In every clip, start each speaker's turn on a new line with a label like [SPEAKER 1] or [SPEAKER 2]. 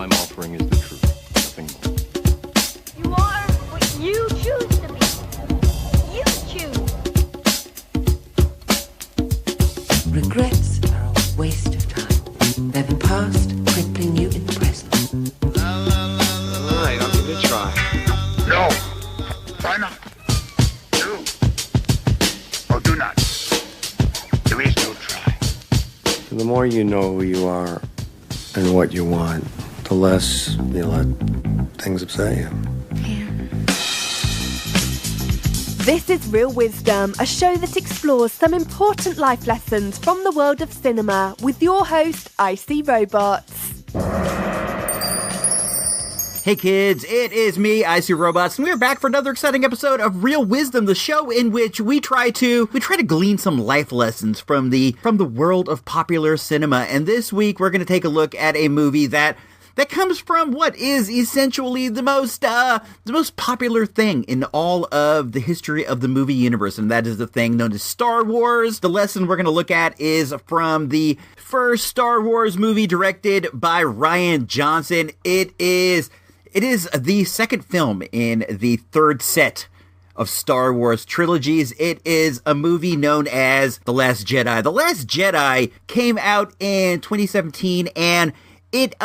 [SPEAKER 1] I'm offering is the truth, nothing more.
[SPEAKER 2] You are what you choose to be. You choose.
[SPEAKER 3] Regrets are a waste of time. They're the past, crippling you in the present.
[SPEAKER 4] All right, I'll give it a try.
[SPEAKER 5] No. Why not? Do. Or do not. There is no try.
[SPEAKER 4] The more you know who you are and what you want, the less you let things upset you.
[SPEAKER 6] This is Real Wisdom, a show that explores some important life lessons from the world of cinema with your host, Icy Robots.
[SPEAKER 7] Hey kids, it is me, Icy Robots, and we're back for another exciting episode of Real Wisdom, the show in which we try to glean some life lessons from the world of popular cinema. And this week we're going to take a look at a movie that comes from what is essentially the most popular thing in all of the history of the movie universe, and that is the thing known as Star Wars. The lesson we're going to look at is from the first Star Wars movie directed by Rian Johnson. It is the second film in the third set of Star Wars trilogies. It is a movie known as The Last Jedi. The Last Jedi came out in 2017, and it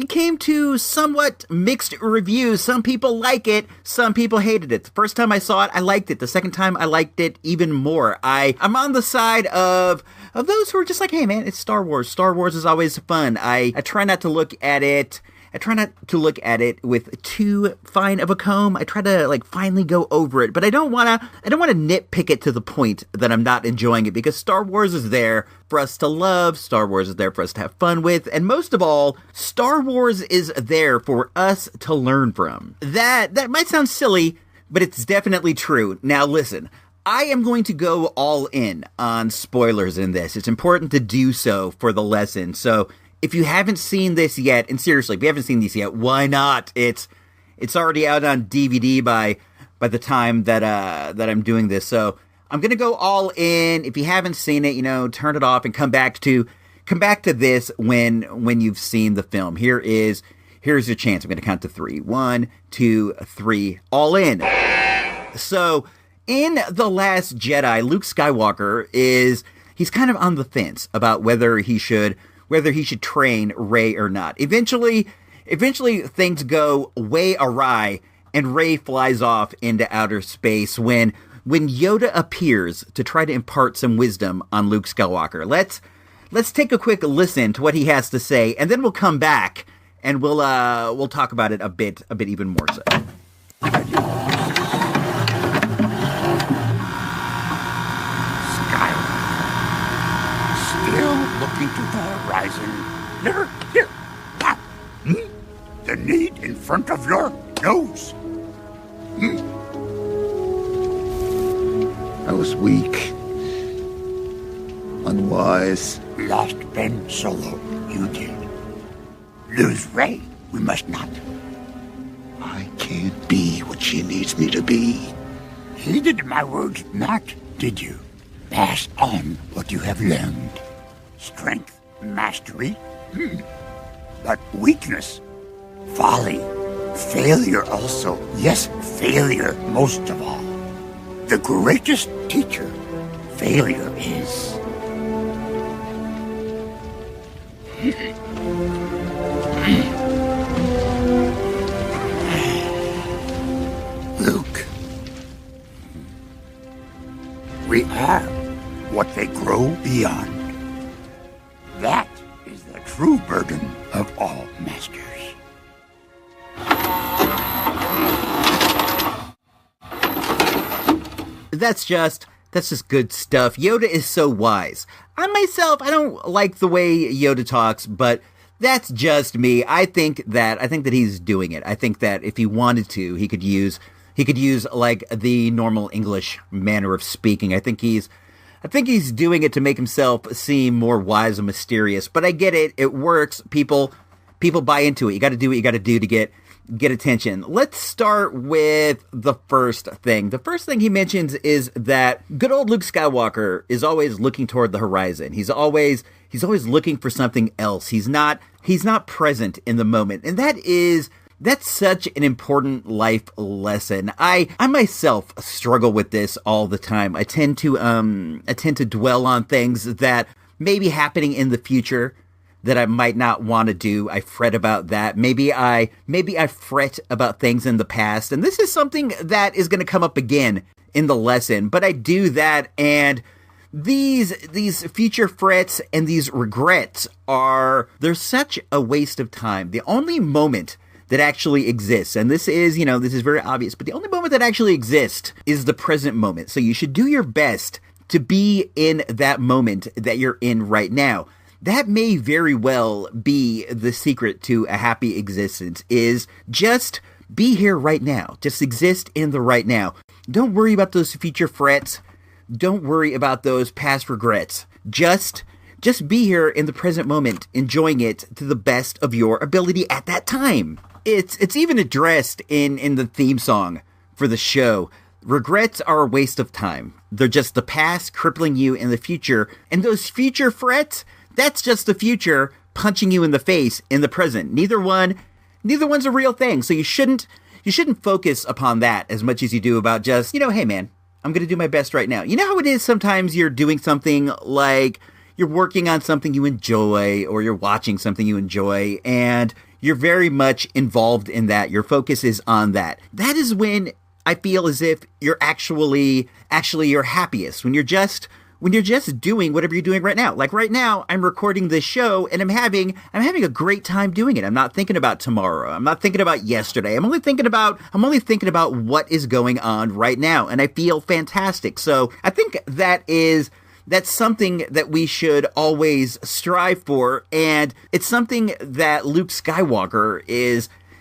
[SPEAKER 7] came to somewhat mixed reviews. Some people like it, some people hated it. The first time I saw it, I liked it. The second time, I liked it even more. I'm on the side of those who are just like, hey man, it's Star Wars. Star Wars is always fun. I try not to look at it. I try not to look at it with too fine of a comb. I try to finally go over it, but I don't want to nitpick it to the point that I'm not enjoying it, because Star Wars is there for us to love. Star Wars is there for us to have fun with, and most of all, Star Wars is there for us to learn from. That might sound silly, but it's definitely true. Now listen, I am going to go all in on spoilers in this. It's important to do so for the lesson. So if you haven't seen this yet, and seriously, if you haven't seen these yet, why not? It's already out on DVD by the time that I'm doing this. So I'm gonna go all in. If you haven't seen it, turn it off and come back to this when you've seen the film. Here's your chance. I'm gonna count to 3. 1, 2, 3. All in. So in The Last Jedi, Luke Skywalker he's kind of on the fence about whether he should train Rey or not. Eventually things go way awry, and Rey flies off into outer space when Yoda appears to try to impart some wisdom on Luke Skywalker. Let's take a quick listen to what he has to say, and then we'll come back and we'll talk about it a bit even more so.
[SPEAKER 5] Looking to the horizon. Here. What? The need in front of your nose.
[SPEAKER 8] I was weak. Unwise.
[SPEAKER 5] Lost Ben Solo. You did. Lose Rey. We must not.
[SPEAKER 8] I can't be what she needs me to be.
[SPEAKER 5] Heeded my words not, did you? Pass on what you have learned. Strength, mastery, but weakness, folly, failure also. Yes, failure most of all. The greatest teacher, failure is. Luke, we are what they grow beyond. That is the true burden of all masters.
[SPEAKER 7] That's just good stuff. Yoda is so wise. I myself, I don't like the way Yoda talks, but that's just me. I think that he's doing it. I think that if he wanted to, he could use the normal English manner of speaking. I think he's doing it to make himself seem more wise and mysterious, but I get it. It works. People buy into it. You got to do what you got to do to get attention. Let's start with the first thing. The first thing he mentions is that good old Luke Skywalker is always looking toward the horizon. He's always looking for something else. He's not present in the moment. And that's such an important life lesson. I myself struggle with this all the time. I tend to dwell on things that may be happening in the future that I might not want to do. I fret about that. Maybe I fret about things in the past. And this is something that is going to come up again in the lesson. But I do that, and these future frets and these regrets they're such a waste of time. The only moment that actually exists, and this is very obvious, but the only moment that actually exists is the present moment. So you should do your best to be in that moment that you're in right now. That may very well be the secret to a happy existence, is just be here right now. Just exist in the right now. Don't worry about those future frets. Don't worry about those past regrets. Just be here in the present moment, enjoying it to the best of your ability at that time. It's even addressed in the theme song for the show. Regrets are a waste of time. They're just the past crippling you in the future. And those future frets, that's just the future punching you in the face in the present. Neither one's a real thing. So you shouldn't focus upon that as much as you do about just, hey man, I'm going to do my best right now. You know how it is sometimes you're doing something like you're working on something you enjoy, or you're watching something you enjoy, and you're very much involved in that. Your focus is on that. That is when I feel as if you're actually your happiest, when you're just doing whatever you're doing right now. Like right now, I'm recording this show and I'm having a great time doing it. I'm not thinking about tomorrow. I'm not thinking about yesterday. I'm only thinking about what is going on right now, and I feel fantastic. So I think that's something that we should always strive for, and it's something that Luke Skywalker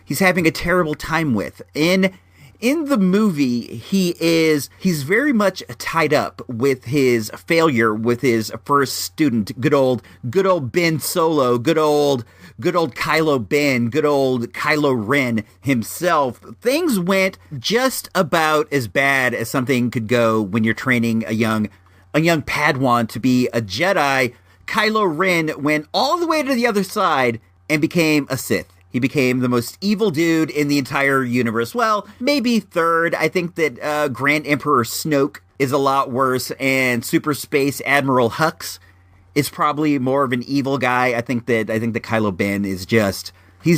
[SPEAKER 7] he's having a terrible time with. In the movie, he's very much tied up with his failure with his first student, good old Ben Solo, good old Kylo Ben, good old Kylo Ren himself. Things went just about as bad as something could go when you're training a young Padawan to be a Jedi. Kylo Ren went all the way to the other side and became a Sith. He became the most evil dude in the entire universe. Well, maybe third. I think that Grand Emperor Snoke is a lot worse, and Super Space Admiral Hux is probably more of an evil guy. I think that Kylo Ben he's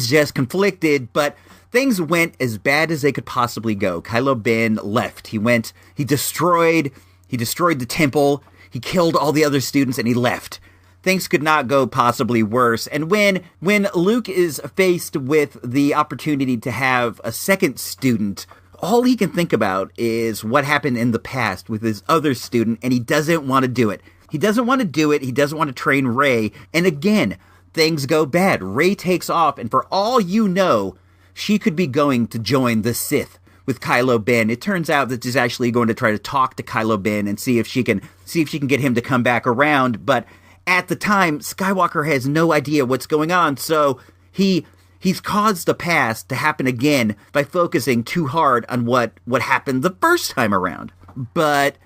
[SPEAKER 7] just conflicted, but things went as bad as they could possibly go. Kylo Ben left. He destroyed the temple. He killed all the other students, and he left. Things could not go possibly worse. And when Luke is faced with the opportunity to have a second student, all he can think about is what happened in the past with his other student, and he doesn't want to do it. He doesn't want to train Rey. And again, things go bad. Rey takes off, and for all you know, she could be going to join the Sith with Kylo Ben. It turns out that she's actually going to try to talk to Kylo Ben and see if she can get him to come back around. But at the time, Skywalker has no idea what's going on, so he's caused the past to happen again by focusing too hard on what happened the first time around. But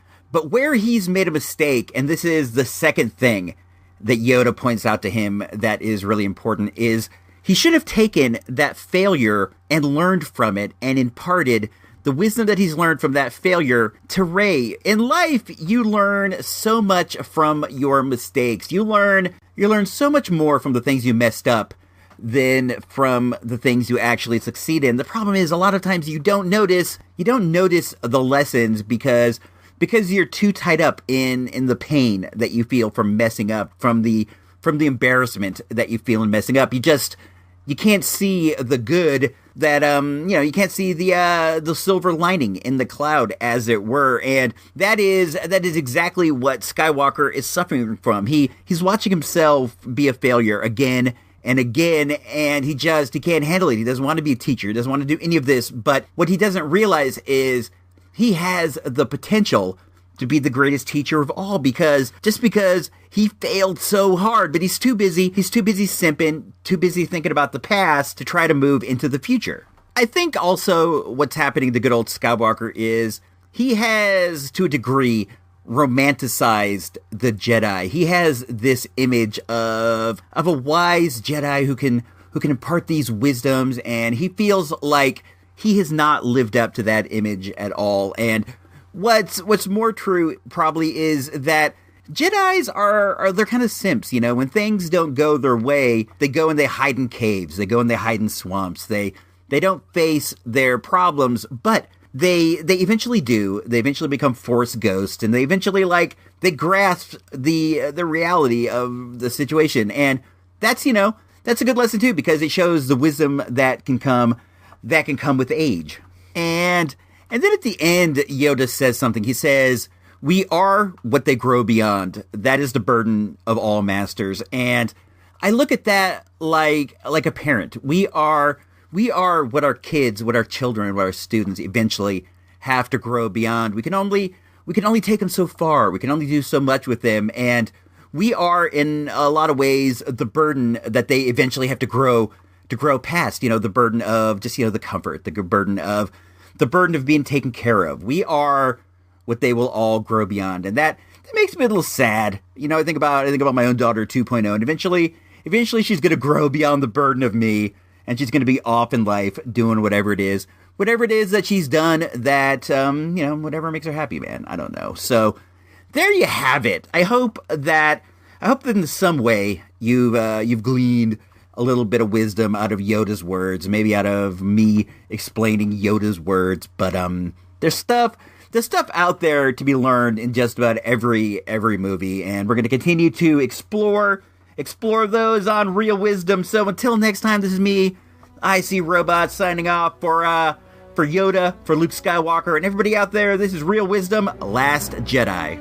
[SPEAKER 7] where he's made a mistake, and this is the second thing that Yoda points out to him that is really important, is he should have taken that failure and learned from it and imparted the wisdom that he's learned from that failure to Rey. In life, you learn so much from your mistakes. You learn so much more from the things you messed up than from the things you actually succeed in. The problem is, a lot of times you don't notice the lessons because you're too tied up in the pain that you feel from messing up, from the embarrassment that you feel in messing up. You can't see the good that, you can't see the silver lining in the cloud, as it were. And that is exactly what Skywalker is suffering from. He's watching himself be a failure again and again, and he can't handle it. He doesn't want to be a teacher. He doesn't want to do any of this. But what he doesn't realize is he has the potential to be the greatest teacher of all, because he failed so hard, but he's too busy simping, too busy thinking about the past to try to move into the future. I think also what's happening to good old Skywalker is he has, to a degree, romanticized the Jedi. He has this image of a wise Jedi who can impart these wisdoms, and he feels like he has not lived up to that image at all. And what's more true probably is that Jedis they're kind of simps, you know. When things don't go their way, they go and they hide in caves. They go and they hide in swamps. They don't face their problems, but they eventually do. They eventually become Force ghosts, and they eventually they grasp the reality of the situation. And that's a good lesson too, because it shows the wisdom that can come with age. And then at the end, Yoda says something. He says, "We are what they grow beyond. That is the burden of all masters." And I look at that like a parent. We are what our kids, what our children, what our students eventually have to grow beyond. We can only take them so far. We can only do so much with them. And we are, in a lot of ways, the burden that they eventually have to grow past. You know, the burden of just, the comfort, the burden of being taken care of. We are what they will all grow beyond. And that makes me a little sad. You know, I think about my own daughter 2.0, and eventually she's going to grow beyond the burden of me. And she's going to be off in life doing whatever it is that she's done that, whatever makes her happy, man. I don't know. So there you have it. I hope that in some way you've gleaned a little bit of wisdom out of Yoda's words, maybe out of me explaining Yoda's words. But there's stuff out there to be learned in just about every movie, and we're going to continue to explore those on Real Wisdom. So until next time, this is me, IC Robot, signing off for Yoda, for Luke Skywalker, and everybody out there. This is Real Wisdom, Last Jedi.